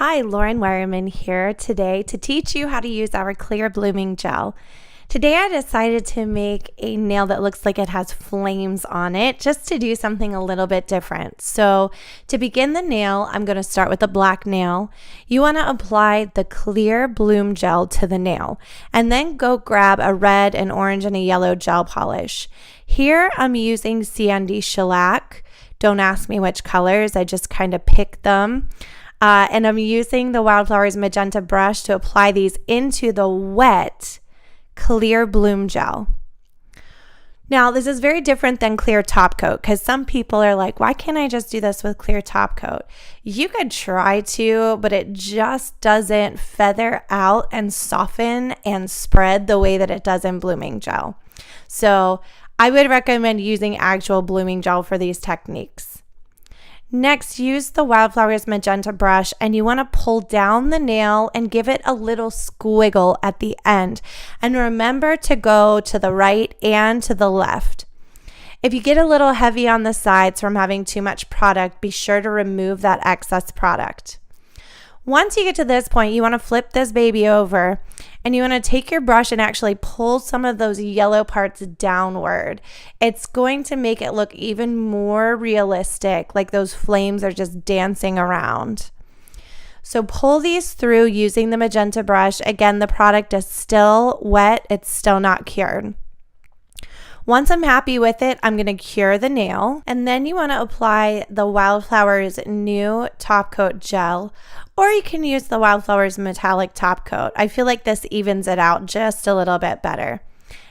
Hi, Lauren Wireman here today to teach you how to use our clear blooming gel. Today I decided to make a nail that looks like it has flames on it just to do something a little bit different. So to begin the nail, I'm going to start with a black nail. You want to apply the clear bloom gel to the nail and then go grab a red, an orange, and a yellow gel polish. Here I'm using Sandy Shellac. Don't ask me which colors, I just kind of picked them. And I'm using the Wildflowers magenta brush to apply these into the wet clear bloom gel. Now, this is very different than clear top coat because some people are like, why can't I just do this with clear top coat? You could try to, but it just doesn't feather out and soften and spread the way that it does in blooming gel. So I would recommend using actual blooming gel for these techniques. Next, use the Wildflowers magenta brush and you want to pull down the nail and give it a little squiggle at the end. And remember to go to the right and to the left. If you get a little heavy on the sides from having too much product, be sure to remove that excess product. Once you get to this point, you want to flip this baby over and you want to take your brush and actually pull some of those yellow parts downward. It's going to make it look even more realistic, like those flames are just dancing around. So pull these through using the magenta brush. Again, the product is still wet, it's still not cured. Once I'm happy with it, I'm going to cure the nail, and then you want to apply the Wildflowers new top coat gel, or you can use the Wildflowers metallic top coat. I feel like this evens it out just a little bit better.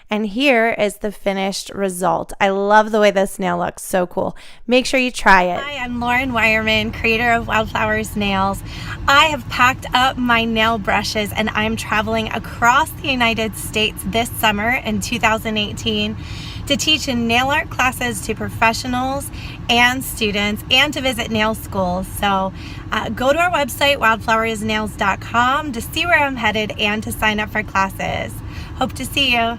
And here is the finished result. I love the way this nail looks, so cool. Make sure you try it. Hi, I'm Lauren Wireman, creator of Wildflowers Nails. I have packed up my nail brushes and I'm traveling across the United States this summer in 2018 to teach in nail art classes to professionals and students and to visit nail schools. So go to our website, wildflowersnails.com, to see where I'm headed and to sign up for classes. Hope to see you.